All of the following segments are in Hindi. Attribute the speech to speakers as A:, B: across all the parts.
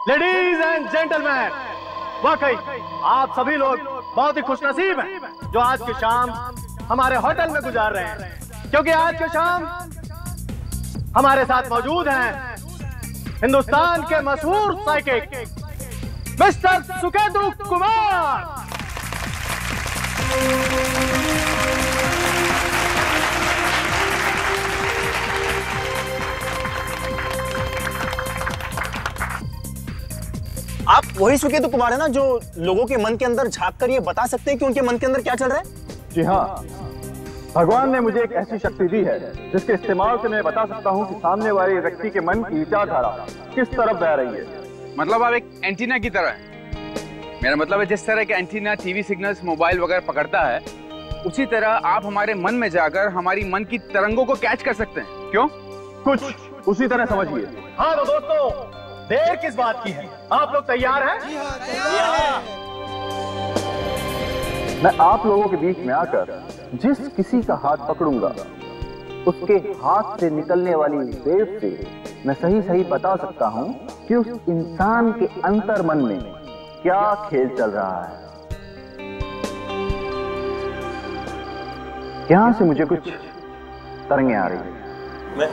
A: लेडीज एंड जेंटलमैन, वाकई आप सभी लोग बहुत ही खुशनसीब हैं जो आज की शाम हमारे होटल में गुजार रहे हैं, क्योंकि आज की शाम हमारे साथ मौजूद हैं हिंदुस्तान के मशहूर साइकिक मिस्टर सुकेतु कुमार।
B: आप वही सुकेतु कुमार है ना जो लोगों के मन के अंदर झांक कर ये बता सकते हैं कि उनके मन के अंदर क्या चल रहा है?
C: जी हाँ, भगवान ने मुझे एक ऐसी शक्ति दी है जिसके इस्तेमाल से मैं बता सकता हूँ कि सामने वाले व्यक्ति के मन की विचारधारा किस तरफ बह रही है।
D: मतलब आप एक एंटीना की तरह हैं। मेरा मतलब है जिस तरह के एंटीना टीवी सिग्नल्स मोबाइल वगैरह पकड़ता है, उसी तरह आप हमारे मन में जाकर हमारी मन की तरंगों को कैच कर सकते हैं। क्यों?
C: कुछ उसी तरह समझिए।
A: हाँ तो दोस्तों, देर किस बात की है? आप लोग तैयार हैं?
C: मैं आप लोगों के बीच में आकर जिस किसी का हाथ पकड़ूंगा उसके हाथ से निकलने वाली वेव से मैं सही सही बता सकता हूं कि उस इंसान के अंतर मन में क्या खेल चल रहा है। यहां से मुझे कुछ तरंगें आ रही हैं।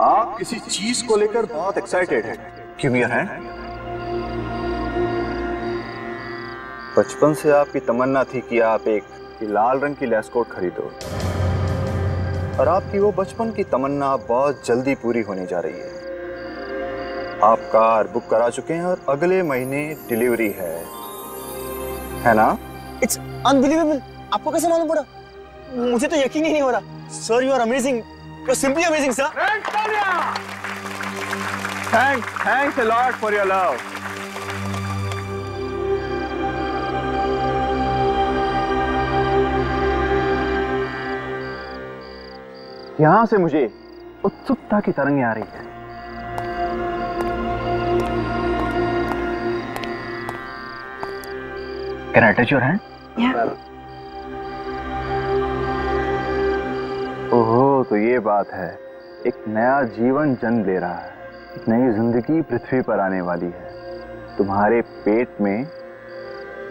C: आप किसी चीज को लेकर बहुत एक्साइटेड हैं। क्यों है? बचपन से आपकी तमन्ना थी कि आप एक लाल रंग की लेस कोट खरीदो, और आपकी वो बचपन की तमन्ना बहुत जल्दी पूरी होने जा रही है। आप कार बुक करा चुके हैं और अगले महीने डिलीवरी है ना?
B: It's unbelievable. आपको कैसे मालूम पड़ा? मुझे तो यकीन ही नहीं हो रहा। Sir, you are amazing. You are simply amazing sir.
C: Thanks a lot for your love. यहां से मुझे उत्सुकता की तरंगें आ रही है। Can I touch your hand?
E: Yeah.
C: ओहो, तो ये बात है। एक नया जीवन जन्म ले रहा है, एक नई जिंदगी पृथ्वी पर आने वाली है। तुम्हारे पेट में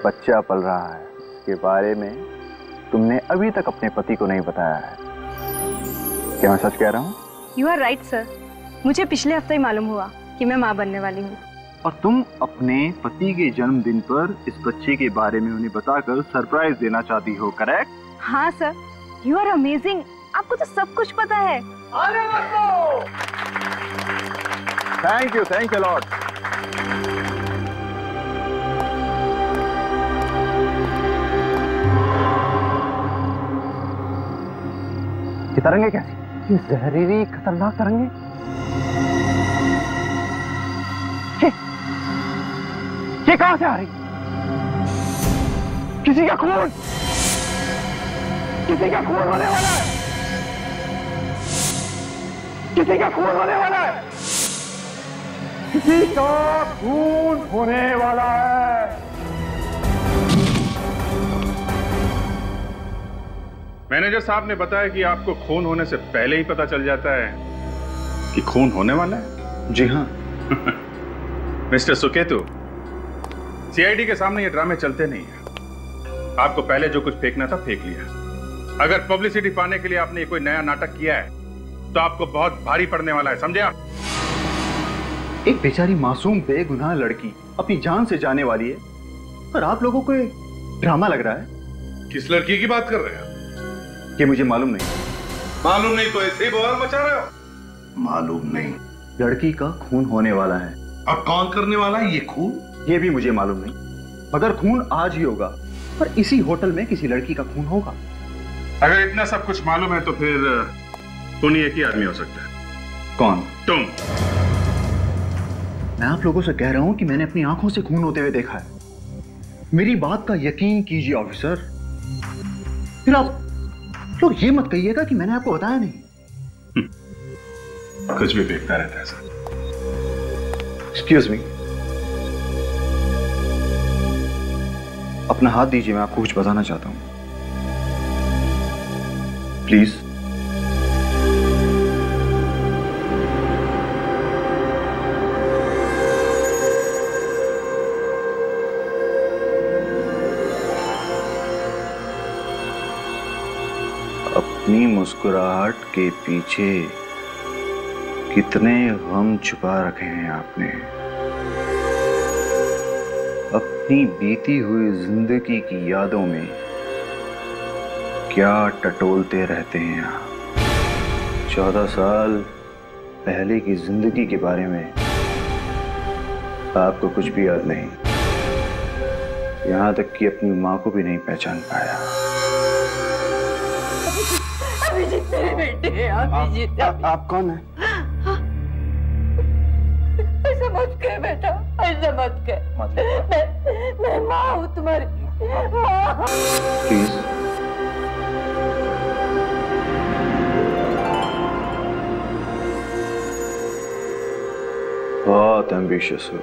C: बच्चा पल रहा है, इसके बारे में तुमने अभी तक अपने पति को नहीं बताया है। क्या मैं सच कह रहा हूँ?
E: You are right, sir. मुझे पिछले हफ्ते ही मालूम हुआ कि मैं माँ बनने वाली हूँ।
C: और तुम अपने पति के जन्मदिन पर इस बच्चे के बारे में उन्हें बताकर सरप्राइज देना चाहती हो, करेक्ट?
E: हाँ सर, यू आर अमेजिंग। आपको तो सब कुछ पता है।
C: Thank you Lord. ये तरंगे कैसी? ये जहरीली खतरनाक तरंगे। ये कहां से आ रही? किसी का खून होने वाला है। किसी का खून होने वाला है। किसी का खून होने वाला है।
F: मैनेजर साहब ने बताया कि आपको खून होने से पहले ही पता चल जाता है कि खून होने वाला है।
C: जी हाँ।
F: मिस्टर सुकेतु, सीआईडी के सामने ये ड्रामे चलते नहीं है। आपको पहले जो कुछ फेंकना था फेंक लिया। अगर पब्लिसिटी पाने के लिए आपने कोई नया नाटक किया है तो आपको बहुत भारी पड़ने वाला है, समझे आप?
C: एक बेचारी मासूम बेगुनाह लड़की अपनी जान से जाने वाली है, पर आप लोगों को ड्रामा लग रहा है।
F: किस लड़की की बात कर रहे हो?
C: ये मुझे मालूम नहीं।
F: मालूम नहीं तो ऐसे ही बवाल मचा रहे हो?
C: मालूम नहीं। लड़की का खून होने वाला है।
F: अब कौन करने वाला है ये खून?
C: ये भी मुझे मालूम नहीं, मगर खून आज ही होगा, पर इसी होटल में किसी लड़की का खून होगा।
F: अगर इतना सब कुछ मालूम है तो फिर खून एक ही आदमी हो सकता है।
C: कौन?
F: तुम।
C: मैं आप लोगों से कह रहा हूं कि मैंने अपनी आंखों से खून होते हुए देखा है। मेरी बात का यकीन कीजिए ऑफिसर। फिर आप लोग ये मत कहिएगा कि मैंने आपको बताया नहीं।
F: कुछ भी देखता रहता है सर।
C: एक्सक्यूज मी, अपना हाथ दीजिए, मैं आपको कुछ बताना चाहता हूं। प्लीज। अपनी मुस्कुराहट के पीछे कितने गम छुपा रखे हैं आपने। अपनी बीती हुई जिंदगी की यादों में क्या टटोलते रहते हैं आप। 14 साल पहले की जिंदगी के बारे में आपको कुछ भी याद नहीं, यहां तक कि अपनी मां को भी नहीं पहचान पाया।
G: अभिजीत मेरे बेटे, अभिजीत।
C: आप कौन है?
G: ऐसा मत कह बेटा, ऐसा मत कह। मैं माँ हूँ तुम्हारी माँ।
C: प्लीज बहुत एम्बिशियस हो,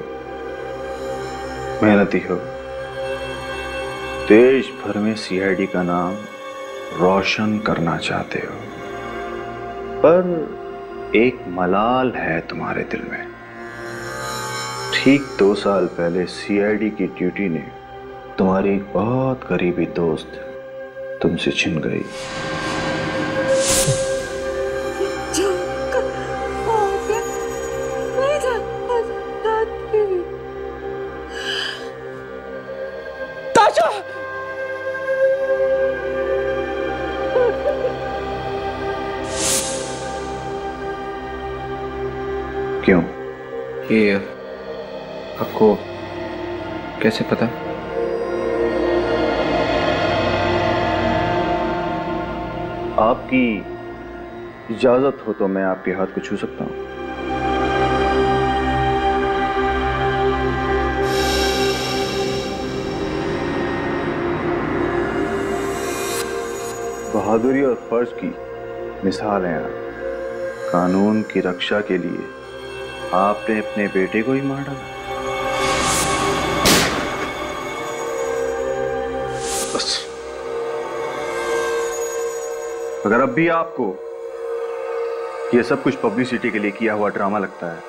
C: मेहनती हो, देश भर में सीआईडी का नाम रोशन करना चाहते हो, पर एक मलाल है तुम्हारे दिल में। ठीक 2 साल पहले सीआईडी की ड्यूटी ने तुम्हारी एक बहुत करीबी दोस्त तुमसे छिन गई। क्यों?
D: ये आपको कैसे पता?
C: आपकी इजाजत हो तो मैं आपके हाथ को छू सकता हूं। बहादुरी और फर्ज की मिसाल है आप। कानून की रक्षा के लिए आपने अपने बेटे को ही मार डाला। बस अगर अब भी आपको ये सब कुछ पब्लिसिटी के लिए किया हुआ ड्रामा लगता है,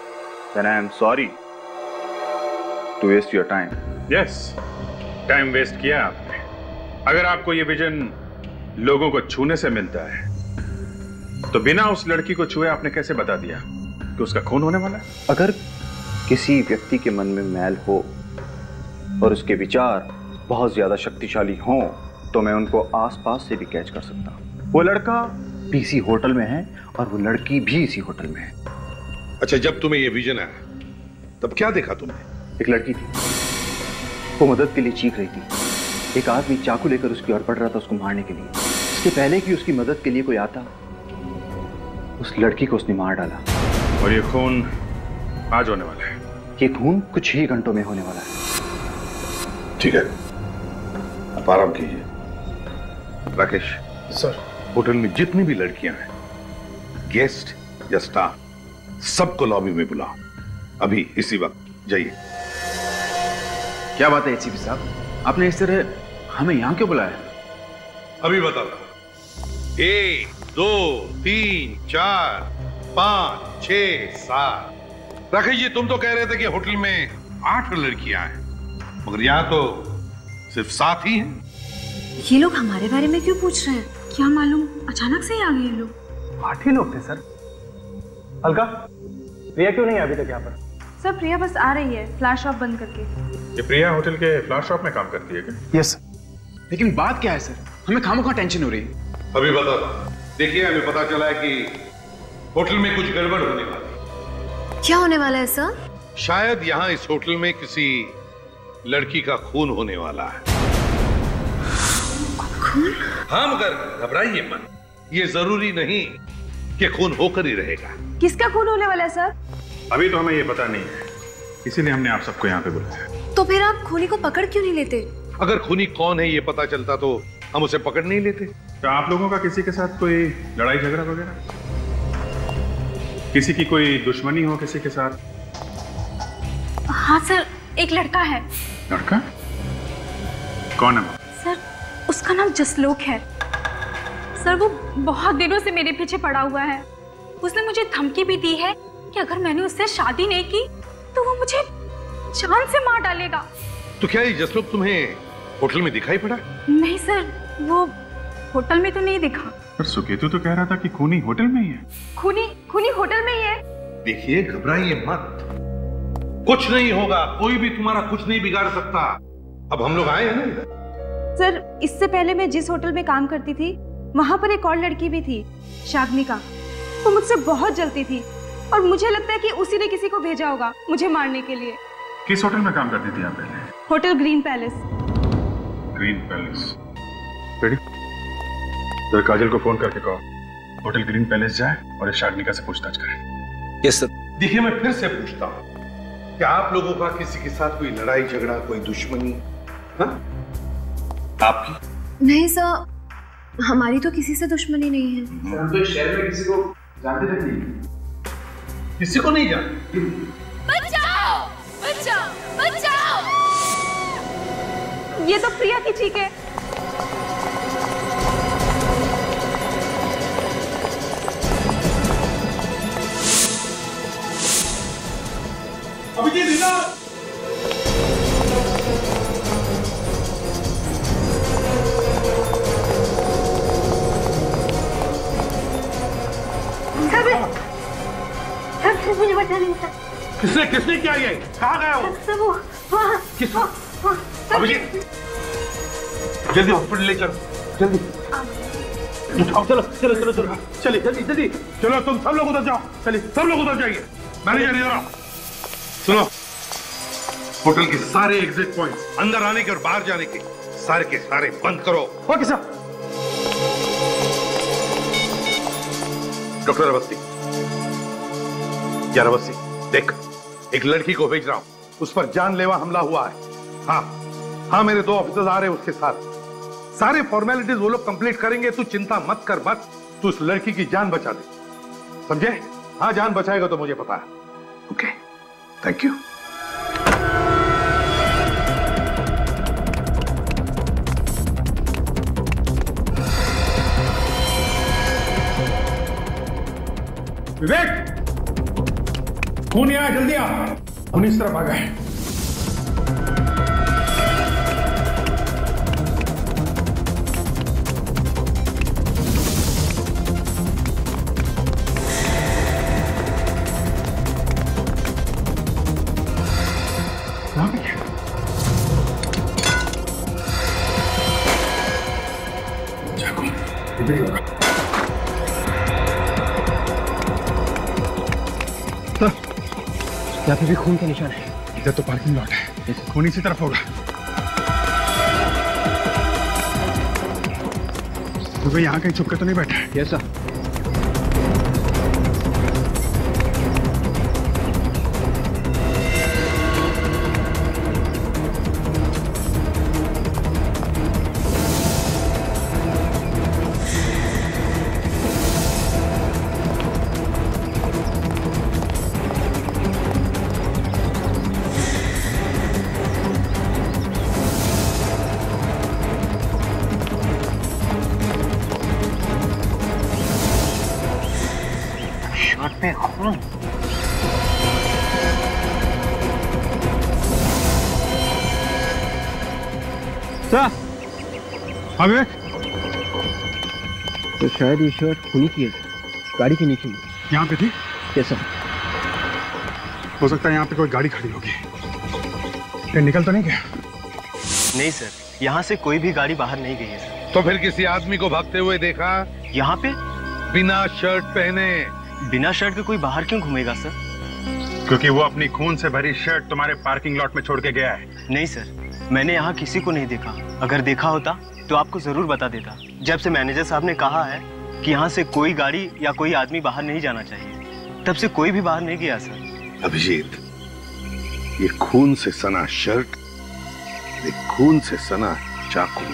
C: then I am sorry to waste your time.
F: Yes, time waste किया आपने। अगर आपको ये विजन लोगों को छूने से मिलता है तो बिना उस लड़की को छुए आपने कैसे बता दिया कि उसका खून होने वाला है?
C: अगर किसी व्यक्ति के मन में मैल हो और उसके विचार बहुत ज्यादा शक्तिशाली हों तो मैं उनको आसपास से भी कैच कर सकता हूं। वो लड़का भी इसी होटल में है और वो लड़की भी इसी होटल में है।
H: अच्छा, जब तुम्हें ये विजन आया तब क्या देखा तुमने?
C: एक लड़की थी, वो मदद के लिए चीख रही थी। एक आदमी चाकू लेकर उसकी ओर बढ़ रहा था उसको मारने के लिए। इसके पहले कि उसकी मदद के लिए कोई आता, उस लड़की को उसने मार डाला।
F: और ये खून आज होने वाला है।
C: ये खून कुछ ही घंटों में होने वाला है।
H: ठीक है, आप आराम कीजिए। राकेश
F: सर,
H: होटल में जितनी भी लड़कियां हैं, गेस्ट या स्टाफ, सबको लॉबी में बुलाओ अभी इसी वक्त। जाइए।
D: क्या बात है एसीपी साहब, आपने इस तरह हमें यहाँ क्यों बुलाया?
H: अभी बताओ। 1 2 3 4 5 6 7। राकेश जी, तुम तो कह रहे थे कि होटल में 8 लड़कियां हैं, मगर यहाँ तो सिर्फ 7 ही हैं।
E: ये लोग हमारे बारे में क्यों पूछ रहे हैं? क्या मालूम अचानक से ही आ गए ये लोग।
A: 8 ही लोग थे सर। अलका, प्रिया क्यों नहीं है अभी तक यहाँ पर?
E: सर प्रिया बस आ रही है फ्लैश शॉप बंद करके।
F: ये प्रिया होटल के फ्लावर शॉप में काम करती है क्या?
A: यस।
D: लेकिन बात क्या है सर, हमें खामोखा टेंशन हो रही है।
H: अभी बता दो। देखिए, हमें पता चला है कि होटल में कुछ गड़बड़ होने वाली है।
E: क्या होने वाला है सर?
H: शायद यहाँ इस होटल में किसी लड़की का खून होने वाला है।
E: खून?
H: हाँ, मगर घबराइए मत, ये जरूरी नहीं कि खून होकर ही रहेगा।
E: किसका खून होने वाला है सर?
F: अभी तो हमें ये पता नहीं है, इसीलिए हमने आप सबको यहाँ पे बुलाया।
E: तो फिर आप खूनी को पकड़ क्यों नहीं लेते?
H: अगर खूनी कौन है ये पता चलता तो हम उसे पकड़ नहीं लेते।
F: तो आप लोगों का किसी के साथ कोई लड़ाई झगड़ा वगैरह, किसी की कोई दुश्मनी हो किसी के साथ?
E: हाँ सर, एक लड़का है।
F: लड़का? कौन है वो?
E: सर उसका नाम जसलोक है। सर वो बहुत दिनों से मेरे पीछे पड़ा हुआ है। उसने मुझे धमकी भी दी है कि अगर मैंने उससे शादी नहीं की तो वो मुझे जान से मार डालेगा।
H: तो क्या ये जसलोक तुम्हें होटल में दिखाई पड़ा?
E: नहीं सर, वो होटल में तो नहीं दिखा।
F: पर सुकेतु तो कह रहा था कि खूनी होटल में ही है।
E: खूनी होटल में ही है।
H: देखिए, घबराइए मत, कुछ नहीं होगा, कोई भी तुम्हारा कुछ नहीं बिगाड़ सकता। अब हम लोग आए हैं ना इधर।
I: सर, इससे पहले मैं जिस होटल में काम करती थी वहां पर एक और लड़की भी थी, शाग्निका। वो मुझसे बहुत जलती थी और मुझे लगता है कि उसी ने किसी को भेजा होगा मुझे मारने के लिए।
F: किस होटल में काम करती थी आप पहले?
I: Hotel green palace.
F: Green palace. Ready? तो काजल को फोन करके कहो होटल ग्रीन पैलेस जाए और इस शाग्निका से पूछताछ करें।
J: Yes sir.
H: देखिए, मैं फिर से पूछता हूँ, क्या आप लोगों का किसी के साथ कोई लड़ाई झगड़ा, कोई दुश्मनी? हाँ? आपकी?
K: नहीं सर, हमारी तो किसी से दुश्मनी नहीं है।
D: हम तो शहर में किसी को जानते तक नहीं।
H: किसी को नहीं जानते?
E: बचाओ! बचाओ! बचाओ!
I: ये तो प्रिया की चीख है।
H: अभिजीत इधर!
E: मुझे बचा नहीं था।
H: किसने क्या ये? कहाँ गया वो?
E: सब वो वहाँ।
H: किस? अभिजीत, जल्दी हॉस्पिटल ले चलो, जल्दी उठाओ। चलो चलो चलो चलो, चलिए जल्दी जल्दी चलो। तुम सब लोग उधर जाओ, चलिए सब लोग उधर जाइए। मैनेजर इधर आओ। सुनो, होटल के सारे एग्जिट पॉइंट्स, अंदर आने के और बाहर जाने के सारे बंद करो।
A: Okay sir.
H: डॉक्टर अवस्थी, यार अवस्थी, देख, एक लड़की को भेज रहा हूं, उस पर जानलेवा हमला हुआ है। हाँ, मेरे 2 ऑफिसर्स आ रहे हैं उसके साथ। सारे फॉर्मेलिटीज वो लोग कंप्लीट करेंगे, तू चिंता मत कर, मत। तू उस लड़की की जान बचा दे, समझे? हाँ, जान बचाएगा तो मुझे पता है। Okay, thank you.
F: विवेक, खूनी आया, जल्दी आ। खूनी इस तरफ आ गए।
B: यहाँ पे भी खून के निशान है।
F: इधर तो पार्किंग लॉट है, खून इसी तरफ होगा। तो भाई यहाँ कहीं छुप के तो नहीं बैठा है?
B: Yes sir.
F: हाँ विवेक,
B: तो शायद ये शर्ट खूनी की है, गाड़ी के नीचे।
F: यहाँ पे थी?
B: Yes sir.
F: हो सकता है यहाँ पे कोई गाड़ी खड़ी होगी। ये निकल तो नहीं गया?
B: नहीं सर, यहाँ से कोई भी गाड़ी बाहर नहीं गई है सर।
H: तो फिर किसी आदमी को भागते हुए देखा?
B: यहाँ पे
H: बिना शर्ट पहने।
B: बिना शर्ट के कोई बाहर क्यों घूमेगा सर?
F: क्योंकि वो अपनी खून से भरी शर्ट तुम्हारे पार्किंग लॉट में छोड़ के गया है।
B: नहीं सर, मैंने यहाँ किसी को नहीं देखा। अगर देखा होता तो आपको जरूर बता देता। जब से मैनेजर साहब ने कहा है कि यहाँ से कोई गाड़ी या कोई आदमी बाहर नहीं जाना चाहिए, तब से कोई भी बाहर नहीं गया सर।
H: अभिजीत, ये खून से सना शर्ट, ये खून से सना चाकू,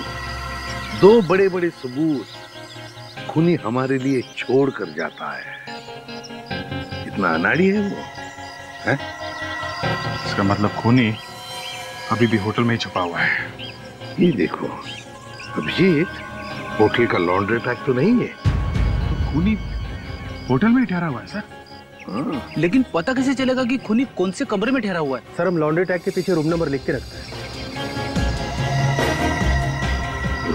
H: 2 बड़े-बड़े सबूत खूनी हमारे लिए छोड़ कर जाता है। इतना अनाड़ी है वो, है?
F: इसका मतलब खूनी अभी भी होटल में ही छुपा हुआ है।
H: ये देखो अभिजीत, होटल का लॉन्ड्री टैग तो नहीं है।
F: तो खूनी होटल में ही ठहरा हुआ है सर।
J: लेकिन पता कैसे चलेगा कि खूनी कौन से कमरे में ठहरा हुआ है?
B: सर, हम लॉन्ड्री टैग के पीछे रूम नंबर लिख के रखते हैं।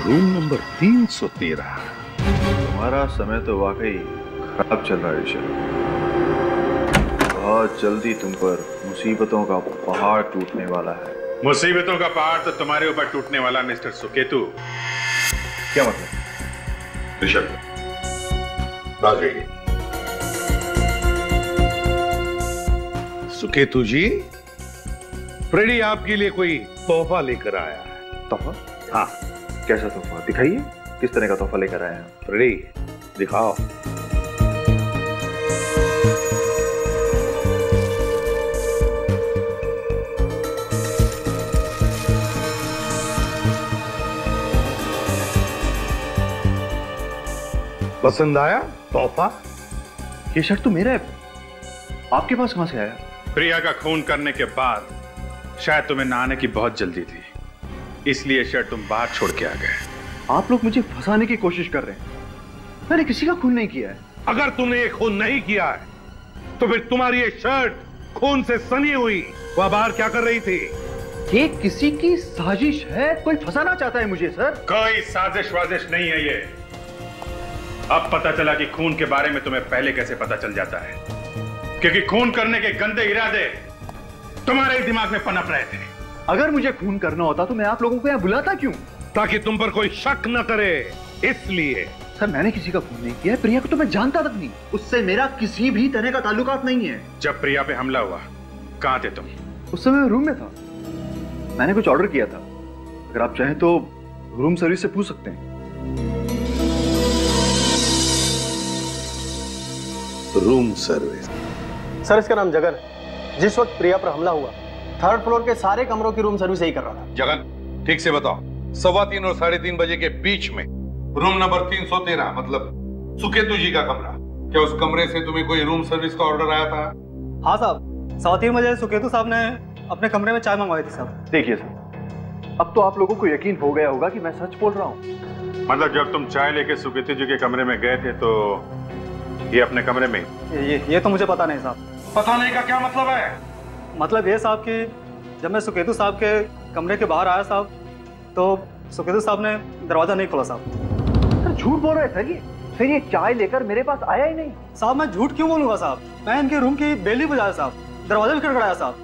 H: Room number 313।
C: तुम्हारा समय तो वाकई खराब चल रहा है ऋषभ। बहुत जल्दी तुम पर मुसीबतों का पहाड़ टूटने वाला है।
F: मुसीबतों का पहाड़ तो तुम्हारे ऊपर टूटने वाला मिस्टर सुकेतु।
C: क्या मतलब?
H: ऋषभ, बात रही। सुकेतु जी, फ्रेडी आपके लिए कोई तोहफा लेकर आया है।
C: तोहफा?
H: हाँ।
C: कैसा तोहफा? दिखाइए, किस तरह का तोहफा लेकर आए हैं?
H: फ्रेडी, दिखाओ। पसंद आया तोहफा?
C: ये शर्ट तो मेरा है, आपके पास कहां से आया?
F: प्रिया का खून करने के बाद शायद तुम्हें नहाने की बहुत जल्दी थी, इसलिए शर्ट तुम बाहर छोड़ के आ गए।
C: आप लोग मुझे फंसाने की कोशिश कर रहे हैं। मैंने किसी का खून नहीं किया है।
H: अगर तुमने ये खून नहीं किया है तो फिर तुम्हारी ये शर्ट खून से सनी हुई वह बाहर क्या कर रही थी?
C: ये किसी की साजिश है, कोई फंसाना चाहता है मुझे सर।
F: कोई साजिश वाजिश नहीं है ये। अब पता चला कि खून के बारे में तुम्हें पहले कैसे पता चल जाता है, क्योंकि खून करने के गंदे इरादे तुम्हारे ही दिमाग में पनप रहे थे।
C: अगर मुझे खून करना होता तो मैं आप लोगों को यहाँ बुलाता क्यों?
H: ताकि तुम पर कोई शक न करे, इसलिए।
C: सर मैंने किसी का खून नहीं किया है। प्रिया को तो मैं जानता तक नहीं, उससे मेरा किसी भी तरह का ताल्लुकात नहीं है।
F: जब प्रिया पे हमला हुआ कहाँ थे तुम?
C: उस समय मैं रूम में था, मैंने कुछ ऑर्डर किया था। अगर आप चाहें तो रूम सर्विस से पूछ सकते हैं।
H: Room service?
A: सर इसका नाम जगन। जिस वक्त प्रिया पर हमला हुआ 3rd फ्लोर के सारे कमरों की रूम सर्विस यही कर रहा था।
H: जगन, ठीक से बताओ, 3:15 और 3:30 बजे के बीच में रूम नंबर 313 मतलब सुकेतु जी का कमरा, क्या उस कमरे से तुम्हें कोई रूम सर्विस का ऑर्डर आया था?
A: हाँ साहब, 3:15 बजे सुकेतु साहब ने अपने कमरे में चाय मंगवाई थी साहब।
C: देखिए सर, अब तो आप लोगों को यकीन हो गया होगा कि मैं सच बोल रहा हूँ।
F: मतलब जब तुम चाय लेके सुकेतु जी के कमरे में गए थे तो ये अपने कमरे में?
A: ये तो मुझे पता नहीं साहब।
H: पता नहीं का क्या मतलब है?
A: मतलब ये साहब कि जब मैं सुकेतु साहब के कमरे के बाहर आया साहब तो सुकेतु साहब ने दरवाजा नहीं खोला साहब।
C: सर झूठ बोल रहे थे ये, फिर ये चाय लेकर मेरे पास आया ही नहीं।
A: साहब मैं झूठ क्यों बोलूंगा साहब, मैं इनके रूम की बेल ही बजाया साहब, दरवाजा भी खड़खड़ाया साहब,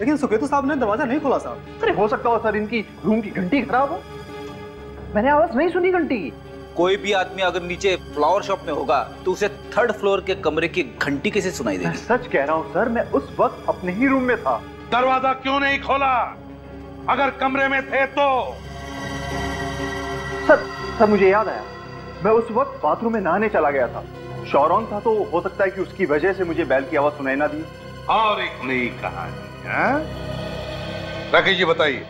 A: लेकिन सुकेतु साहब ने दरवाजा नहीं खोला साहब।
C: अरे हो सकता हो सर इनकी रूम की घंटी खराब हो, मैंने आवाज नहीं सुनी घंटी की।
J: कोई भी आदमी अगर नीचे फ्लावर शॉप में होगा तो उसे 3rd फ्लोर के कमरे की घंटी कैसे सुनाई देगी?
C: मैं सच कह रहा हूँ सर, मैं उस वक्त अपने ही रूम में था।
H: दरवाजा क्यों नहीं खोला अगर कमरे में थे तो?
C: सर मुझे याद आया, मैं उस वक्त बाथरूम में नहाने चला गया था। शॉर ऑन था तो हो सकता है कि उसकी वजह से मुझे बैल की आवाज सुनाई ना दी।
H: और एक नई कहानी है। राकेश जी बताइए,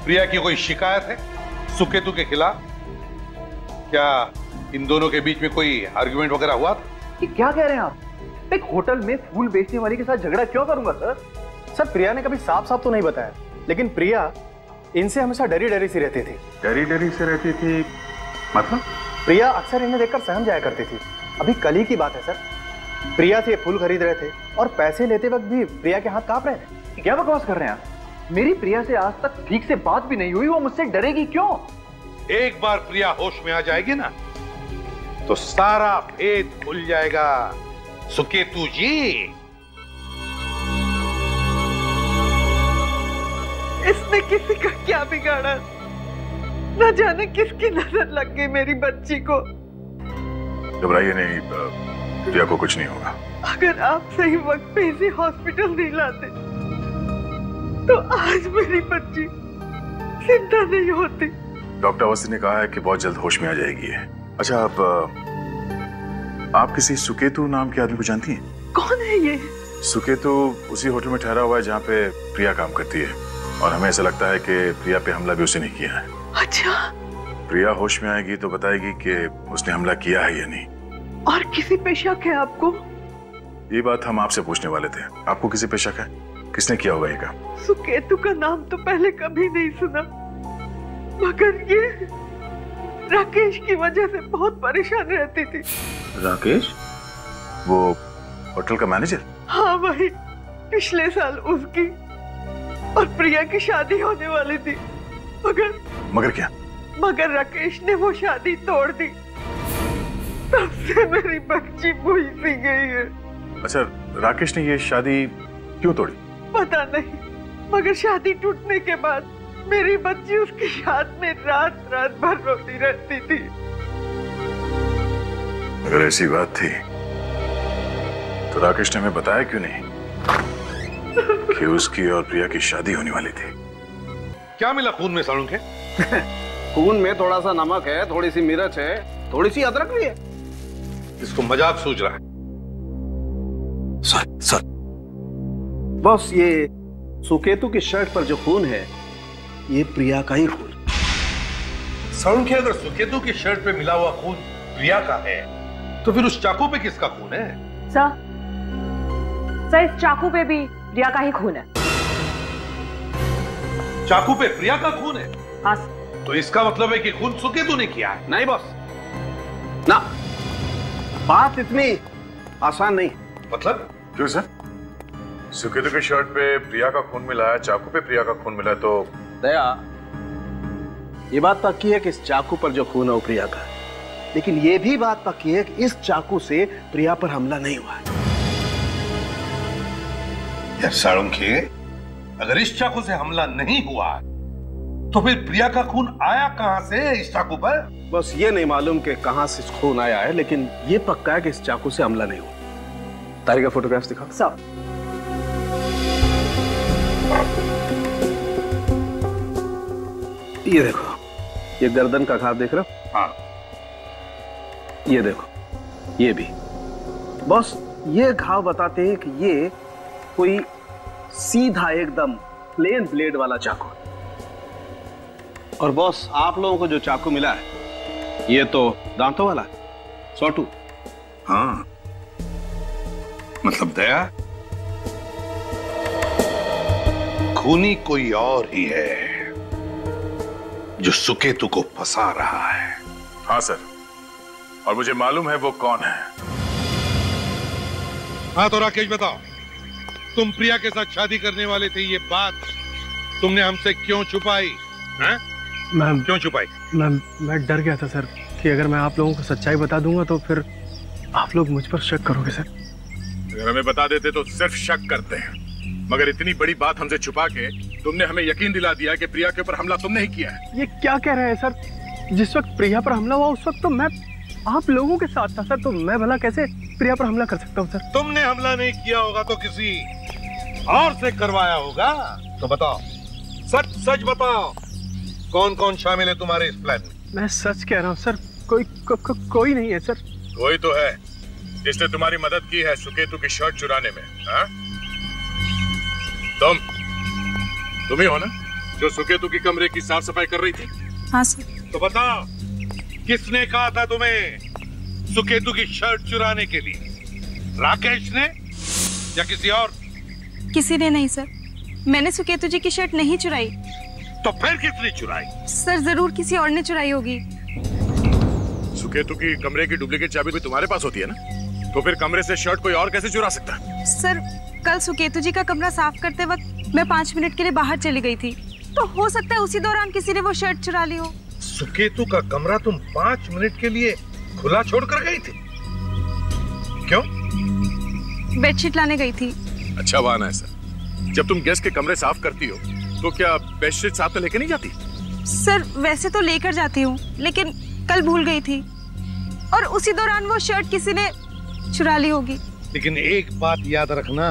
H: प्रिया की कोई शिकायत है सुकेतु के खिलाफ? क्या इन दोनों के बीच में कोई आर्गुमेंट वगैरह हुआ था?
C: ये क्या कह रहे हैं आप? एक होटल में फूल बेचने वाली के साथ झगड़ा क्यों करूंगा सर?
A: सर प्रिया ने कभी साफ साफ तो नहीं बताया, लेकिन प्रिया इनसे हमेशा डरी डरी सी रहती थी।
F: डरी डरी से रहती थी मतलब?
A: प्रिया अक्सर इन्हें देखकर सहम जाया करती थी। अभी कल ही की बात है सर, प्रिया से फूल खरीद रहे थे और पैसे लेते वक्त भी प्रिया के हाथ कांप रहे थे।
C: क्या बकवास कर रहे हैं आप? मेरी प्रिया से आज तक ठीक से बात भी नहीं हुई, वो मुझसे डरेगी क्यों?
H: एक बार प्रिया होश में आ जाएगी ना तो सारा भेद खुल जाएगा सुकेतु जी।
G: इसने किसी का क्या बिगाड़ा, न जाने किसकी नजर लग गई मेरी बच्ची को।
H: घबराइए नहीं, प्रिया को कुछ नहीं होगा।
G: अगर आप सही वक्त पे इसे हॉस्पिटल नहीं लाते तो आज मेरी बच्ची जिंदा नहीं होती।
H: डॉक्टर अवस्थी ने कहा है कि बहुत जल्द होश में आ जाएगी। अच्छा, आप किसी सुकेतु नाम के आदमी को जानती हैं?
G: कौन है ये?
H: सुकेतु उसी होटल में ठहरा हुआ है जहाँ पे प्रिया काम करती है, और हमें ऐसा लगता है कि प्रिया पे हमला भी उसे नहीं किया है।
G: अच्छा।
H: प्रिया होश में आएगी तो बताएगी कि उसने हमला किया है या नहीं।
G: और किसी पे शक है आपको?
H: ये बात हम आपसे पूछने वाले थे, आपको किसी पे शक है? किसने किया होगा ये काम?
G: सुकेतु का नाम तो पहले कभी नहीं सुना, मगर ये राकेश की वजह से बहुत परेशान रहती थी।
H: राकेश? वो होटल का मैनेजर?
G: हाँ वही। पिछले साल उसकी और प्रिया की शादी होने वाली थी, मगर
H: क्या?
G: मगर राकेश ने वो शादी तोड़ दी। तब से मेरी बच्ची भूल सी गई है।
F: अच्छा, राकेश ने ये शादी क्यों तोड़ी?
G: पता नहीं, मगर शादी टूटने के बाद मेरी बच्ची उसकी याद में रात रात भर रोती रहती थी।
F: अगर ऐसी बात थी तो राकेश ने हमें बताया क्यों नहीं कि उसकी और प्रिया की शादी होने वाली थी?
H: क्या मिला खून में सालुंख है?
L: खून में थोड़ा सा नमक है, थोड़ी सी मिर्च है, थोड़ी सी अदरक भी है।
H: इसको मजाक सूझ रहा है।
L: सर बस ये सुकेतु की शर्ट पर जो खून है ये प्रिया का ही खून।
H: सालुंख, अगर सुकेतु की शर्ट पे मिला हुआ खून प्रिया का है तो फिर उस चाकू पे किसका खून है?
M: सर इस चाकू पे भी प्रिया का ही खून है।
H: चाकू पे प्रिया का खून है?
M: हाँ।
H: तो इसका मतलब है कि खून सुकेतु ने किया है?
L: नहीं बॉस, ना, बात इतनी आसान नहीं।
H: मतलब?
F: क्यों सर? सुकेतु की शर्ट पे प्रिया का खून मिला है, चाकू पे प्रिया का खून मिला है, तो
L: दया, ये बात पक्की है कि इस चाकू पर जो खून है वो प्रिया का है, लेकिन ये भी बात पक्की है कि इस चाकू से प्रिया पर हमला नहीं हुआ है।
H: यार सालुंखे, अगर इस चाकू से हमला नहीं हुआ तो फिर प्रिया का खून आया कहां से इस चाकू पर?
L: बस ये नहीं मालूम कि कहां से खून आया है, लेकिन ये पक्का है कि इस चाकू से हमला नहीं हुआ। तारी का फोटोग्राफ्स दिखाओ।
M: सब
L: ये देखो, ये गर्दन का घाव देख रहे हो?
H: हाँ।
L: ये देखो, ये भी। बस ये घाव बताते हैं कि ये कोई सीधा एकदम प्लेन ब्लेड वाला चाकू। और बॉस, आप लोगों को जो चाकू मिला है ये तो दांतों वाला है, सॉटू।
H: हाँ, मतलब दया, खूनी कोई और ही है जो सुकेतु को फंसा रहा है।
F: हाँ सर, और मुझे मालूम है वो कौन है।
H: हाँ तो राकेश बताओ, तुम प्रिया के साथ शादी करने वाले थे, ये बात तुमने हमसे क्यों छुपाई? हैं?
A: मैम,
H: क्यों छुपाई?
A: मैं डर गया था सर कि अगर मैं आप लोगों को सच्चाई बता दूंगा तो फिर आप लोग मुझ पर शक करोगे सर।
F: अगर हमें बता देते तो सिर्फ शक करते हैं, मगर इतनी बड़ी बात हमसे छुपा के तुमने हमें यकीन दिला दिया कि प्रिया के ऊपर हमला तुमने ही किया है।
A: ये क्या कह रहे हैं सर? जिस वक्त प्रिया पर हमला हुआ उस वक्त तो मैं आप लोगों के साथ था सर, तो मैं भला कैसे प्रिया पर हमला कर सकता हूँ सर?
H: तुमने हमला नहीं किया होगा तो किसी और से करवाया होगा। तो बताओ, सच सच बताओ, कौन कौन शामिल है तुम्हारे इस प्लान में?
A: मैं सच कह रहा हूँ सर, कोई नहीं है सर।
F: कोई तो है जिसने तुम्हारी मदद की है सुकेतु की शर्ट चुराने में। हाँ? तुम ही हो ना जो सुकेतु की कमरे की साफ सफाई कर रही थी?
E: हाँ सर।
H: तो बताओ, किसने कहा था तुम्हें सुकेतु की शर्ट चुराने के लिए? राकेश ने या किसी और?
I: किसी ने नहीं सर, मैंने सुकेतु जी की शर्ट नहीं चुराई।
H: तो फिर किसने चुराई?
I: सर जरूर किसी और ने चुराई होगी।
F: सुकेतु की कमरे की डुप्लीकेट चाबी भी तुम्हारे पास होती है ना, तो फिर कमरे से शर्ट कोई और कैसे चुरा सकता है?
I: सर कल सुकेतु जी का कमरा साफ करते वक्त मैं 5 मिनट के लिए बाहर चली गई थी, तो हो सकता है उसी दौरान किसी ने वो शर्ट चुरा ली हो।
H: सुकेतु का कमरा तुम 5 मिनट के लिए खुला छोड़कर गई थी? क्यों?
I: बेडशीट लाने गई थी।
F: अच्छा बहाना है सर। जब तुम गेस्ट के कमरे साफ करती हो तो क्या बेडशीट साथ तो लेके नहीं जाती?
I: सर वैसे तो लेकर जाती हूँ, लेकिन कल भूल गई थी और उसी दौरान वो शर्ट किसी ने चुरा ली होगी।
H: लेकिन एक बात याद रखना,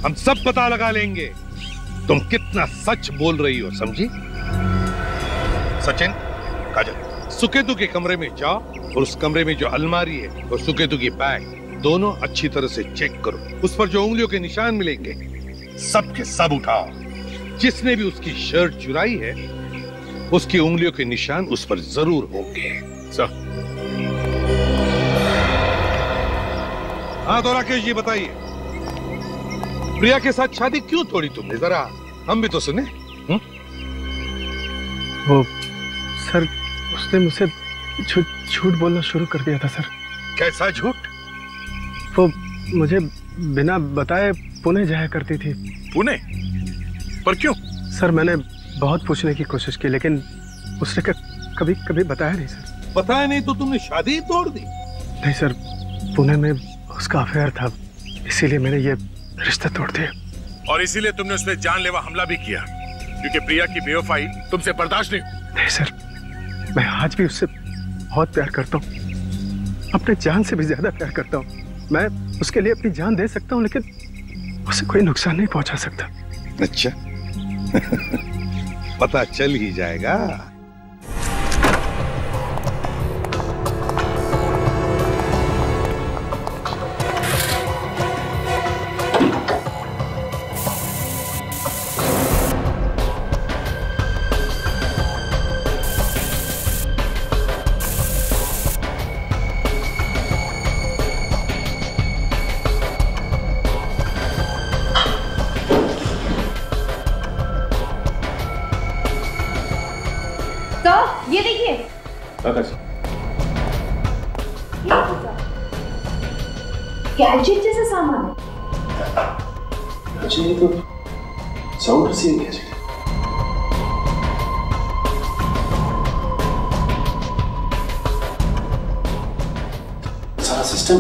H: हम सब पता लगा लेंगे तुम कितना सच बोल रही हो, समझी? सचिन, काजल, सुकेतु के कमरे में जाओ और उस कमरे में जो अलमारी है और सुकेतु की बैग दोनों अच्छी तरह से चेक करो। उस पर जो उंगलियों के निशान मिलेंगे सब के सब उठाओ। जिसने भी उसकी शर्ट चुराई है उसकी उंगलियों के निशान उस पर जरूर होंगे। सर। हाँ तो राकेश जी बताइए, प्रिया के साथ शादी क्यों तोड़ी तुमने? जरा हम भी तो सुने।
A: वो सर, उसने मुझसे झूठ बोलना शुरू कर दिया था सर।
H: कैसा झूठ?
A: वो मुझे बिना बताए पुणे जाया करती थी।
F: पुणे? पर क्यों?
A: सर मैंने बहुत पूछने की कोशिश की, लेकिन उसने कभी बताया नहीं सर।
H: बताया नहीं तो तुमने शादी तोड़ दी?
A: नहीं सर, पुणे में उसका अफेयर था, इसीलिए मैंने ये रिश्ता तोड़ दिया।
H: और इसीलिए तुमने उस पर जानलेवा हमला भी किया, क्योंकि प्रिया की बेवफाई तुमसे बर्दाश्त नहीं
A: सर, मैं आज भी उससे बहुत प्यार करता हूँ, अपने जान से भी ज्यादा प्यार करता हूँ। मैं उसके लिए अपनी जान दे सकता हूँ, लेकिन उसे कोई नुकसान नहीं पहुंचा सकता।
H: अच्छा पता चल ही जाएगा।
K: ये देखिए गैजेट जैसा सामान है।
L: अच्छा ये तो साउंड रिसीविंग गैजेट है। सारा सिस्टम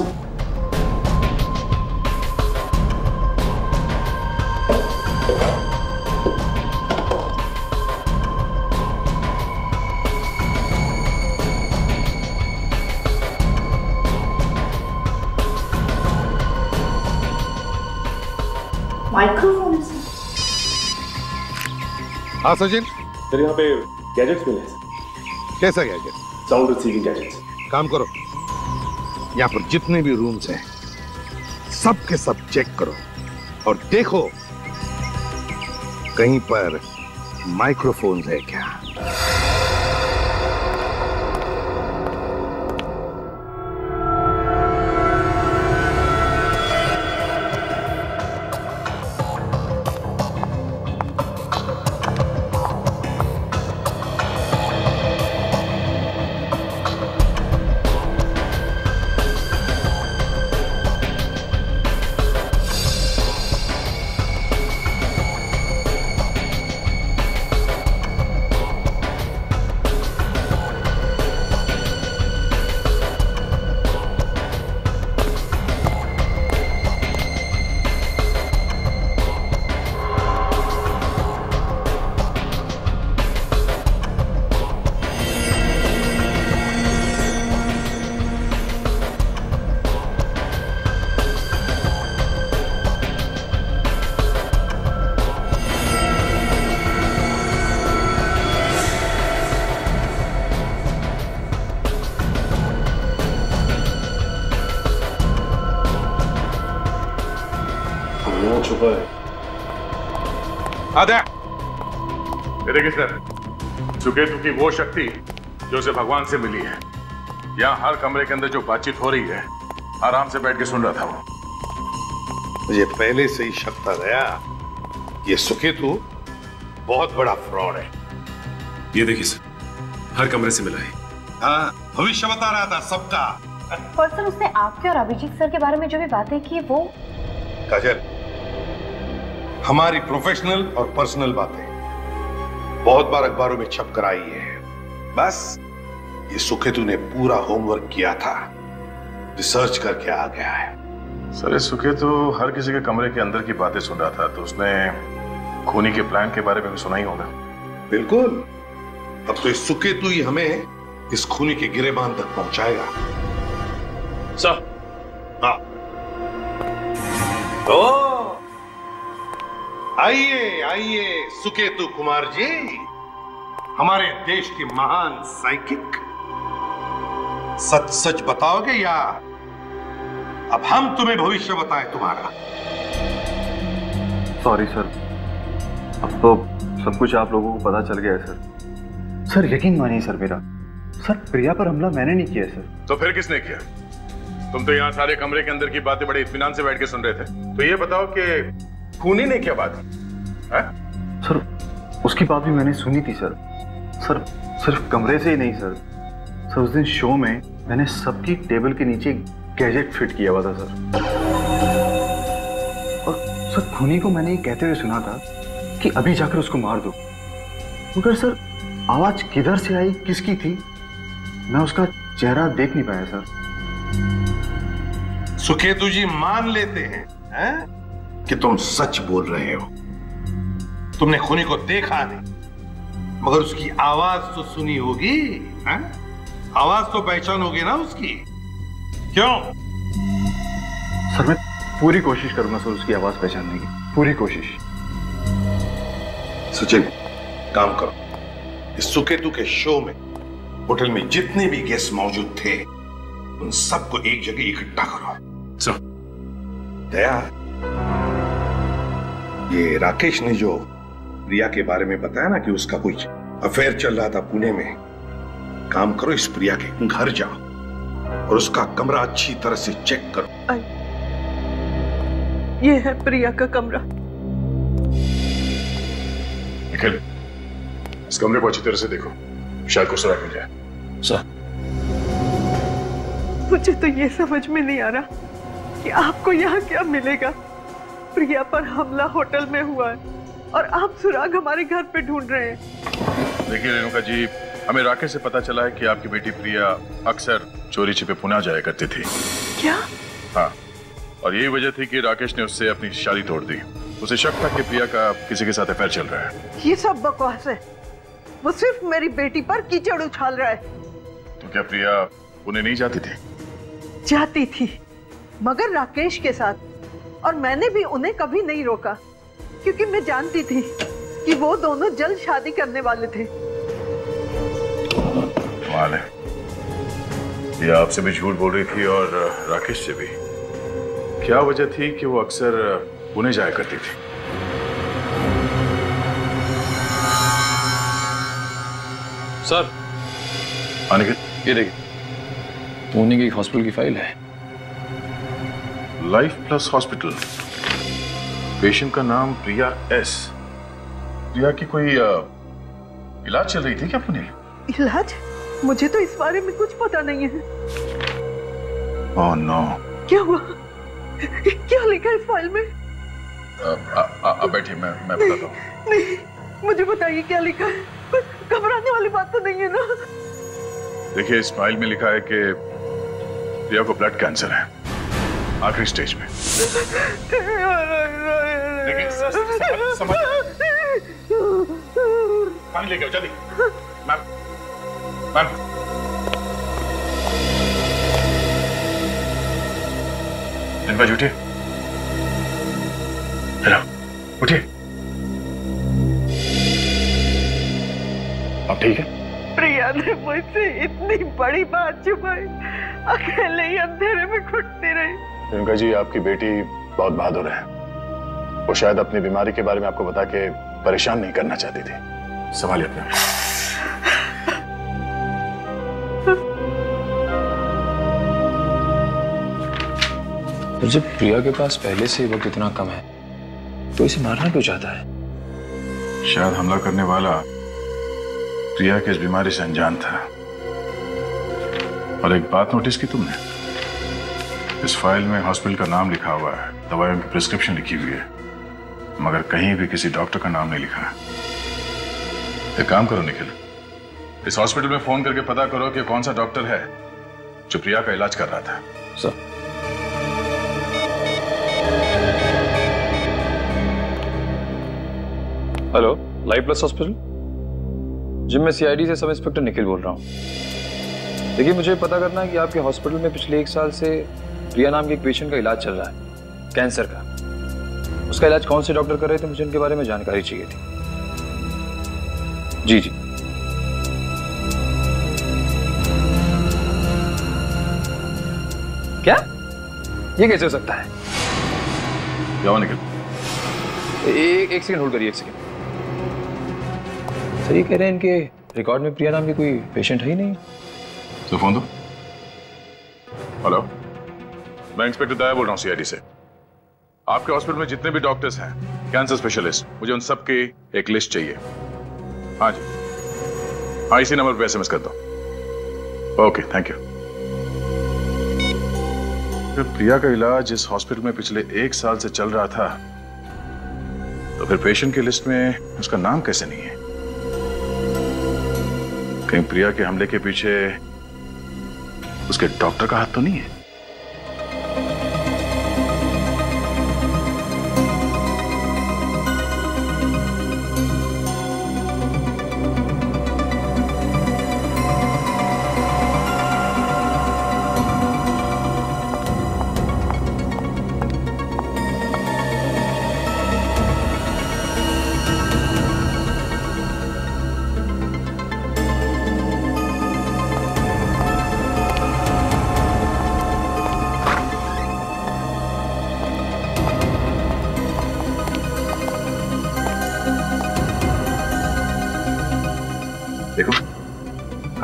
K: माइक्रोफोन है।
H: हाँ सचिन,
N: सर यहाँ पे गैजेट्स मिले हैं।
H: कैसा गैजेट?
N: Sound receiving gadgets.
H: काम करो, यहाँ पर जितने भी रूम्स हैं सब के सब चेक करो और देखो कहीं पर माइक्रोफोन्स है क्या।
N: छुपा है।
H: आधा
F: ये देखिए सर, सुकेतु की वो शक्ति जो उसे भगवान से मिली है, यहाँ हर कमरे के अंदर जो बातचीत हो रही है आराम से बैठ के सुन रहा था वो।
H: मुझे पहले से ही शक था गया ये सुकेतु बहुत बड़ा फ्रॉड है।
N: ये देखिए सर, हर कमरे से मिला है।
H: हाँ, भविष्य बता रहा था सबका।
K: पर सर उसने आपके और अभिजीत सर के बारे में जो भी बातें की वो।
H: काजल, हमारी प्रोफेशनल और पर्सनल बातें बहुत बार अखबारों में छप कर आई है। बस ये सुकेतु ने पूरा होमवर्क किया था, रिसर्च करके आ गया है।
F: सर ये सुकेतु हर किसी के कमरे के अंदर की बातें सुन रहा था, तो उसने खूनी के प्लान के बारे में भी सुना ही होगा।
H: बिल्कुल, अब तो इस सुकेतु ही हमें इस खूनी के गिरेबान तक पहुंचाएगा।
N: सर
H: हाँ, आइए आइए सुकेतु कुमार जी, हमारे देश के महान साइकिक। सच सच बताओगे या अब हम तुम्हें भविष्य बताएं तुम्हारा?
C: सॉरी सर, अब तो सब कुछ आप लोगों को पता चल गया है सर। सर यकीन मानिए सर मेरा, सर प्रिया पर हमला मैंने नहीं किया सर।
F: तो फिर किसने किया? तुम तो यहाँ सारे कमरे के अंदर की बातें बड़े इत्मीनान से बैठ के सुन रहे थे, तो ये बताओ कि खूनी ने क्या बात है?
C: सर उसकी बात भी मैंने सुनी थी सर। सर सिर्फ कमरे से ही नहीं सर, सर उस दिन शो में मैंने सबकी टेबल के नीचे गैजेट फिट किया हुआ था सर। और सर खूनी को मैंने ये कहते हुए सुना था कि अभी जाकर उसको मार दो, मगर सर आवाज किधर से आई, किसकी थी, मैं उसका चेहरा देख नहीं पाया सर।
H: सुकेतु जी मान लेते हैं कि तुम सच बोल रहे हो। तुमने खूनी को देखा नहीं, मगर उसकी आवाज तो सुनी होगी, हैं? आवाज तो पहचानोगे ना उसकी, क्यों?
C: सर मैं पूरी कोशिश करूंगा सर उसकी आवाज पहचानने की, पूरी कोशिश।
H: सचिन, काम करो, इस सुकेतु के शो में होटल में जितने भी गेस्ट मौजूद थे उन सबको एक जगह इकट्ठा करो। दया, ये राकेश ने जो प्रिया के बारे में बताया ना कि उसका कोई अफेयर चल रहा था पुणे में, काम करो, इस प्रिया के घर जाओ और उसका कमरा अच्छी तरह से चेक करो।
G: ये है प्रिया का कमरा।
F: निखिल, इस कमरे को अच्छी तरह से देखो, शायद कुछ सुराग मिल जाए।
J: सर,
G: मुझे तो ये समझ में नहीं आ रहा कि आपको यहाँ क्या मिलेगा। प्रिया पर हमला होटल में हुआ है और आप सुराग हमारे घर पे ढूंढ रहे हैं।
F: देखिए रेणुका जी, हमें राकेश से पता चला है कि आपकी बेटी प्रिया अक्सर चोरी छिपे पुणे जाया करती थी।
G: क्या?
F: हाँ, और यही वजह थी कि राकेश ने उससे अपनी शादी तोड़ दी। उसे शक था कि प्रिया का किसी के साथ अफेयर चल रहा है।
G: ये सब बकवास है, वो सिर्फ मेरी बेटी पर कीचड़ उछाल रहा है।
F: तो क्या प्रिया पुणे नहीं जाती थी?
G: जाती थी, मगर राकेश के साथ, और मैंने भी उन्हें कभी नहीं रोका क्योंकि मैं जानती थी कि वो दोनों जल्द शादी करने वाले थे।
F: कमाल है, ये आपसे भी झूठ बोल रही थी और राकेश से भी। क्या वजह थी कि वो अक्सर पुणे जाया करती थी?
J: सर,
F: आने के
J: ये देखिए, पुणे की हॉस्पिटल की फाइल है।
F: लाइफ प्लस हॉस्पिटल, पेशेंट का नाम प्रिया एस। प्रिया की कोई इलाज चल रही थी क्या पुणे?
G: इलाज? मुझे तो इस बारे में कुछ पता नहीं है।
F: Oh no.
G: क्या हुआ? क्या लिखा है इस फाइल में?
F: बैठिए, मैं बताता हूँ।
G: नहीं, मुझे बताइए क्या लिखा है। घबराने वाली बात तो नहीं है ना?
F: देखिए, इस फाइल में लिखा है कि प्रिया को ब्लड कैंसर है, आखिरी स्टेज में। देखिए, समझ पानी लेके आओ जल्दी। मैम, इनका उठिए, हेलो, उठिए। आप ठीक है?
G: प्रिया ने मुझसे इतनी बड़ी बात छुपाई, अकेले ही अंधेरे में घुटती रही।
F: रेणुका जी, आपकी बेटी बहुत बहादुर है। वो शायद अपनी बीमारी के बारे में आपको बता के परेशान नहीं करना चाहती थी। संभालिए अपने आप।
J: तो जब प्रिया के पास पहले से वक्त इतना कम है तो इसे मारना क्यों चाहता है?
F: शायद हमला करने वाला प्रिया की इस बीमारी से अनजान था। और एक बात नोटिस की तुमने? इस फाइल में हॉस्पिटल का नाम लिखा हुआ है, दवाइयों की प्रिस्क्रिप्शन लिखी हुई है, मगर कहीं भी किसी डॉक्टर का नाम नहीं लिखा है। एक काम करो निखिल, इस हॉस्पिटल में फोन करके पता करो कि कौन सा डॉक्टर है जो प्रिया का इलाज कर रहा था।
J: Sir, hello, life plus hospital gym में सीआईडी से सब इंस्पेक्टर निखिल बोल रहा हूँ। देखिए, मुझे पता करना है कि आपके हॉस्पिटल में पिछले 1 साल से प्रिया नाम के एक पेशेंट का इलाज चल रहा है, कैंसर का। उसका इलाज कौन से डॉक्टर कर रहे थे, मुझे इनके बारे में जानकारी चाहिए थी। जी जी। क्या? ये कैसे हो सकता है?
F: क्या हुआ निखिल?
J: एक सेकंड होल्ड करिए, 1 सेकंड। सर, ये कह रहे हैं इनके रिकॉर्ड में प्रिया नाम की कोई पेशेंट है ही नहीं।
F: तो फोन दो। हेलो, मैं इंस्पेक्टर दया बोल रहा हूँ सीआईडी से। आपके हॉस्पिटल में जितने भी डॉक्टर्स हैं, कैंसर स्पेशलिस्ट, मुझे उन सब की एक लिस्ट चाहिए। हाँ जी, हाँ, इसी नंबर पे एसएमएस कर दो। Okay, thank you. प्रिया का इलाज इस हॉस्पिटल में पिछले 1 साल से चल रहा था, तो फिर पेशेंट की लिस्ट में उसका नाम कैसे नहीं है? कहीं प्रिया के हमले के पीछे उसके डॉक्टर का हाथ तो नहीं है?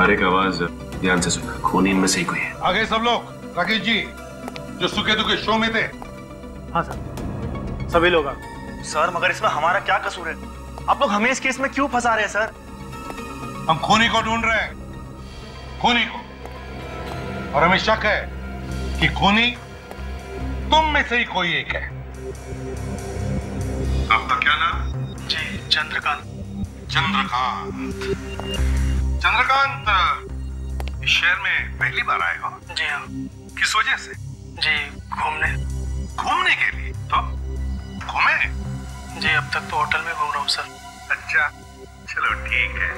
N: हर एक आवाज ध्यान से सुना, खूनी इनमें से ही कोई है।
H: आगे सब लोग। राकेश जी जो सुकेतु के शो में थे।
A: हाँ सर, सभी लोग आ गए।
B: सर मगर इसमें हमारा क्या कसूर है? आप लोग हमें इस केस में क्यों फंसा रहे हैं सर?
H: हम खूनी को ढूंढ रहे हैं, खूनी को, और हमें शक है कि खूनी तुम में से ही कोई एक है। आपका क्या नाम?
B: जी चंद्रकांत।
H: चंद्रकांत। चंद्रकांत इस शहर में पहली बार आए हो?
B: जी हाँ।
H: किस वजह से?
B: जी घूमने।
H: घूमने के लिए? तो घूमे?
B: जी अब तक तो होटल में घूम रहा हूँ सर।
H: अच्छा चलो ठीक है।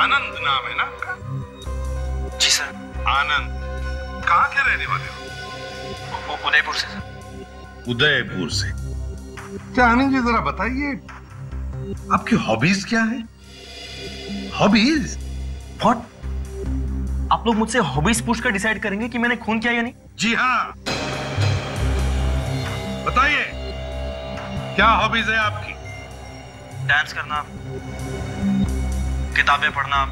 H: आनंद नाम है ना आपका?
B: जी सर।
H: आनंद कहाँ के रहने वाले हो?
B: उदयपुर से सर।
H: उदयपुर से। क्या आनंद जी जरा बताइए आपकी हॉबीज क्या है? हॉबीज?
B: व्हाट? आप लोग मुझसे हॉबीज पूछकर डिसाइड करेंगे कि मैंने खून किया या नहीं?
H: जी हाँ, बताइए क्या हॉबीज है आपकी?
B: डांस करना, किताबें पढ़ना,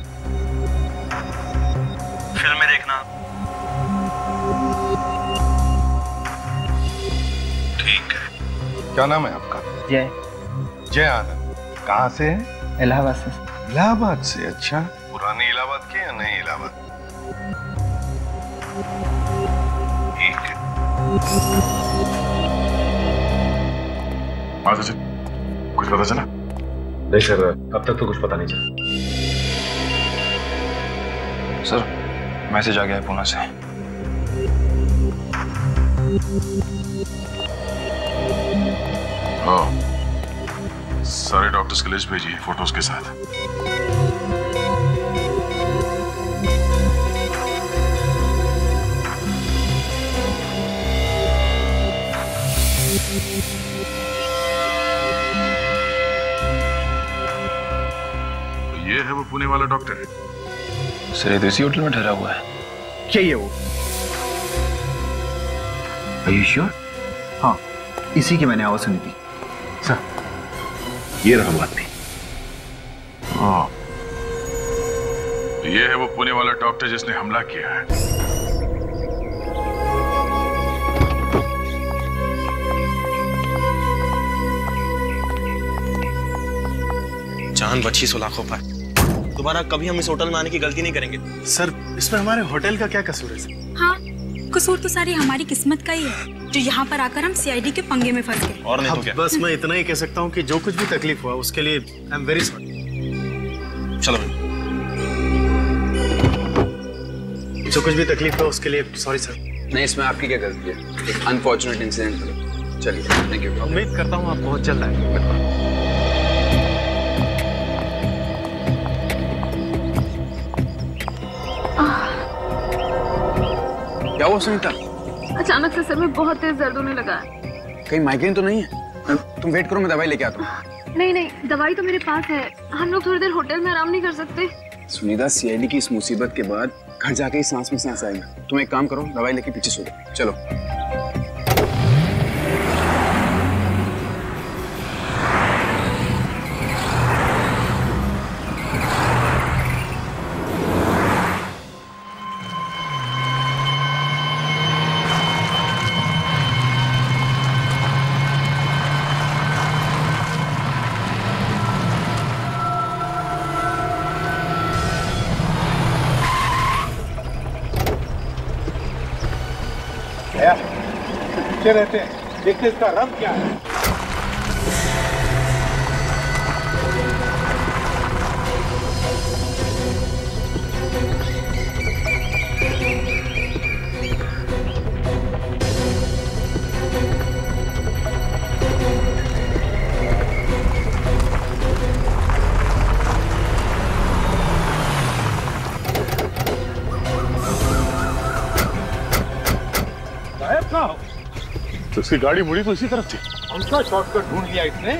B: फिल्में देखना।
H: ठीक है। क्या नाम है आपका?
O: जय।
H: जय आनंद। कहाँ से है?
O: इलाहाबाद से।
H: इलाहाबाद से? अच्छा, पुरानी इलाहाबाद के या नई इलाहाबाद? ठीक है।
N: हाँ सचिन, कुछ पता चला? नहीं सर, अब तक तो कुछ पता नहीं चला।
J: सर मैसेज आ गया है पुणे से।
N: हाँ, सारे डॉक्टर्स की लिस्ट भेजिए फोटोज के साथ। ये है वो पुणे वाला डॉक्टर?
J: सर ये इसी होटल में ठहरा हुआ है।
L: क्या ये वो?
C: Are you sure? हाँ, इसी की मैंने आवाज सुनी थी।
N: सर ये रहा वो आदमी। हाँ, ये है वो पुणे वाला डॉक्टर जिसने हमला किया है।
B: जान बची सुलाखों पर। दोबारा कभी हम इस होटल में आने की गलती नहीं करेंगे।
A: सर इसमें हमारे होटल का क्या कसूर है सर?
E: हाँ, कसूर तो सारी हमारी किस्मत का ही है जो यहाँ पर आकर हम सीआईडी के पंगे में फंस गए।
B: और नहीं तो क्या?
A: बस मैं इतना ही कह सकता हूँ कि जो कुछ भी तकलीफ हुआ उसके लिए आई एम वेरी सॉरी।
B: चलो
A: जो कुछ भी तकलीफ हुआ उसके लिए सॉरी सर।
D: नहीं, इसमें आपकी क्या गलती है? एक अनफॉर्चुनेट इंसिडेंट था। चलिए, थैंक यू।
A: उम्मीद करता हूँ आप बहुत जल्द आएंगे।
D: क्या हुआ सुनीता?
K: अचानक से सर में बहुत तेज दर्द होने लगा है।
D: कहीं माइग्रेन तो नहीं है? तुम वेट करो, मैं दवाई लेके आता हूँ।
K: नहीं, दवाई तो मेरे पास है। हम लोग थोड़ी देर होटल में आराम नहीं कर सकते?
D: सुनीता, सीआईडी की इस मुसीबत के बाद घर जाके ही सांस में सांस आएगा। तुम एक काम करो, दवाई लेके पीछे सो जाओ। चलो।
H: रहते हैं, देखते इसका रंग क्या है।
N: तो उसकी गाड़ी मुड़ी तो इसी तरफ थी।
H: उनका शॉर्टकट ढूंढ लिया इसने।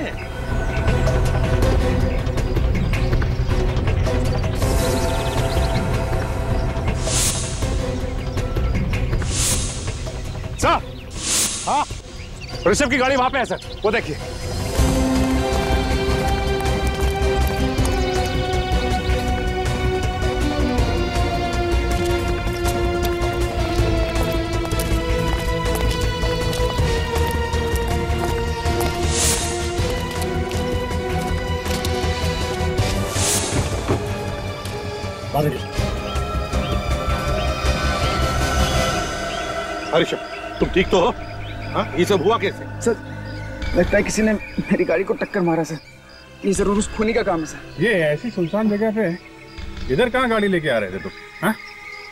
N: सर, हाँ, ऋषभ की गाड़ी वहां पे है सर, वो देखिए।
H: ऋषभ, तुम ठीक तो हो? हाँ, ये सब हुआ कैसे?
O: सर, लगता है किसी ने मेरी गाड़ी को टक्कर मारा सर। ये जरूर उस खूनी का काम है सर।
F: ये ऐसी सुनसान जगह पे इधर कहाँ गाड़ी लेके आ रहे थे तुम? हाँ?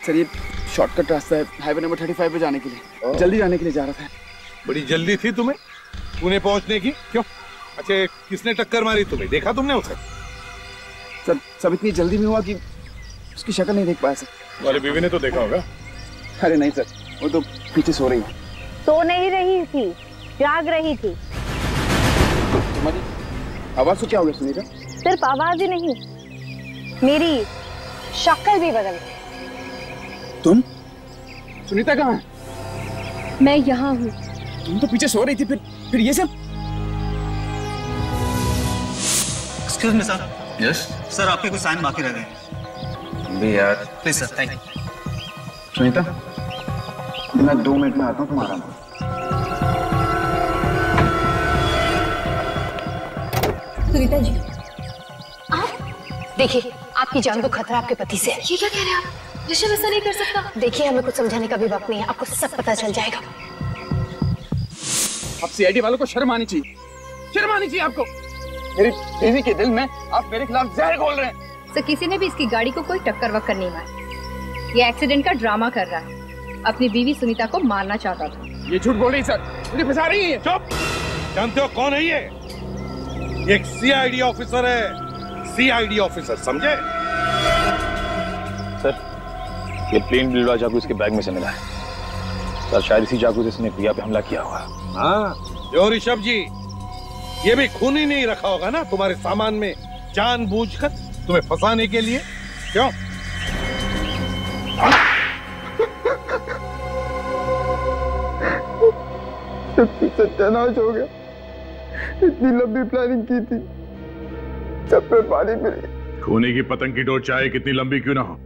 O: सर, ये शॉर्टकट रास्ता है हाईवे नंबर 35 पे जाने के लिए। जल्दी जाने के लिए जा रहा था।
H: बड़ी जल्दी थी तुम्हें पुणे पहुंचने की? क्यों? अच्छा, किसने टक्कर मारी तुम्हें? देखा तुमने उसे?
O: सर, सब इतनी जल्दी में हुआ कि उसकी शक्ल नहीं देख पाया सर।
F: तुम्हारी बीवी ने तो देखा होगा।
O: अरे नहीं सर, वो तो पीछे सो रही है।
P: सो नहीं रही थी, जाग रही थी।
O: तुम्हारी आवाज को क्या हो गया सुनीता?
P: सिर्फ आवाज ही नहीं, मेरी शक्ल भी बदल गई।
O: तुम? सुनीता कहाँ है?
P: मैं यहाँ हूँ।
O: तुम तो पीछे सो रही थी, फिर ये सब?
B: Excuse me sir. Yes sir, आपके कुछ साइन बाकी रह गए
O: भी यार।
B: Please sir, thank you.
O: Sunita, मैं 2 मिनट में आता हूँ, तुम आराम करो।
K: सुनीता जी, आप देखिए, आपकी जान को खतरा आपके पति से है।
P: ये क्या कह रहे हैं आप? ऋषभ ऐसा नहीं कर सकता।
K: देखिए, हमें कुछ समझाने का भी वक्त नहीं है, आपको सब पता चल जाएगा।
O: आप सीआईडी वालों को शर्म आनी चाहिए, शर्म आनी चाहिए आपको। मेरी बीवी के दिल में आप मेरे खिलाफ जहर घोल रहे हैं।
I: सर, किसी ने भी इसकी गाड़ी को कोई टक्कर वक्कर नहीं मारी। ये एक्सीडेंट का ड्रामा कर रहा है, अपनी बीवी सुनीता को मारना चाहता था।
O: ये झूठ बोल रही सर, मुझे फंसा रही है।
H: चुप! जानते हो कौन है ये? एक सीआईडी ऑफिसर है, सीआईडी ऑफिसर, समझे?
J: सर, ये प्लेन बिल्डा चाकू इसके बैग में से मिला है। सर, शायद इसी चाकू से इसने प्रिया पे हमला किया होगा।
H: हाँ, जो ऋषभ जी, ये भी खून ही नहीं रखा होगा ना तुम्हारे सामान में जानबूझकर तुम्हें फंसाने के लिए? क्यों?
O: सत्यानाश हो गया। इतनी लंबी प्लानिंग की थी, सब पे पानी फिर गया।
F: खूनी की पतंग की डोर चाहे कितनी लंबी क्यों ना हो,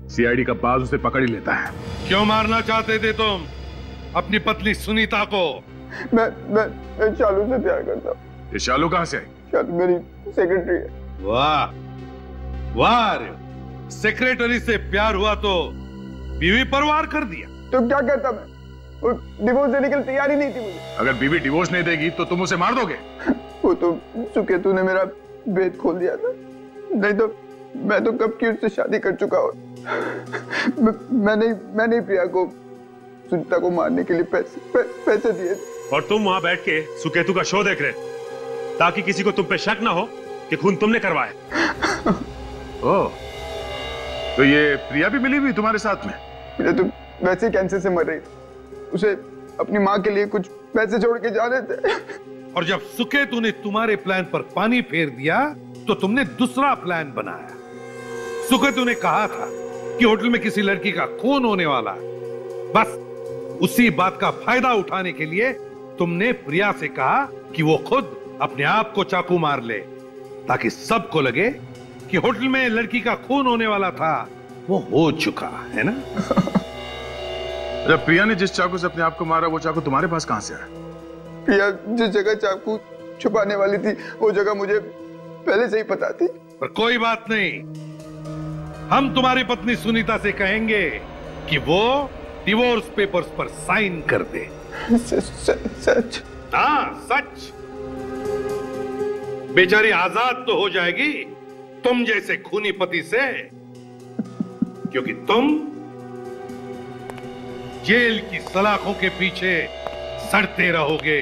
F: सीआईडी का बाज उसे पकड़ ही लेता है।
H: क्यों मारना चाहते थे तुम अपनी पत्नी सुनीता को?
O: मैं शालू से प्यार करता हूँ।
F: ये शालू कहाँ से आई?
O: शालू मेरी सेक्रेटरी है।
H: वाह वाह, सेक्रेटरी से प्यार हुआ तो बीवी परवार कर दिया।
O: तो क्या कहता मैं? वो डिवोर्स देने के लिए तैयार ही नहीं थी मुझे।
F: अगर बीवी डिवोर्स नहीं देगी तो तुम उसे मार दोगे?
O: वो तो सुकेतु ने मेरा भेद खोल दिया था, नहीं तो मैं तो कब की उससे शादी कर चुका हूँ। मैंने प्रिया को सुनीता को मारने के लिए पैसे दिए।
N: और तुम वहां बैठ के सुकेतु का शो देख रहे ताकि किसी को तुम पे शक ना हो कि खून तुमने करवाया।
F: ओह, तो ये प्रिया भी मिली हुई तुम्हारे साथ में?
O: प्रिया तो वैसे ही कैंसर से मर रही थी, उसे अपनी माँ के लिए कुछ पैसे छोड़ के जाने थे।
H: और जब सुकेतु ने तुम्हारे प्लान पर पानी फेर दिया तो तुमने दूसरा प्लान बनाया। सुकेतु ने कहा था कि होटल में किसी लड़की का खून होने वाला है। बस उसी बात का फायदा उठाने के लिए तुमने प्रिया से कहा कि वो खुद अपने आप को चाकू मार ले, ताकि सबको लगे कि होटल में लड़की का खून होने वाला था, वो हो चुका है ना?
F: जब प्रिया ने जिस चाकू से अपने आप को मारा, वो चाकू तुम्हारे पास कहां से आया?
O: प्रिया जिस जगह चाकू छुपाने वाली थी, वो जगह मुझे पहले से ही पता थी।
H: पर कोई बात नहीं, हम तुम्हारी पत्नी सुनीता से कहेंगे कि वो डिवोर्स पेपर्स पर साइन कर दे।
O: सच?
H: हाँ, सच। बेचारी आजाद तो हो जाएगी तुम जैसे खूनी पति से, क्योंकि तुम जेल की सलाखों के पीछे सड़ते रहोगे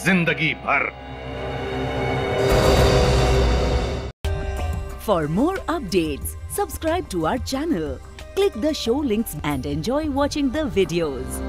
H: जिंदगी भर।
Q: For more updates, subscribe to our channel, click the show links and enjoy watching the videos.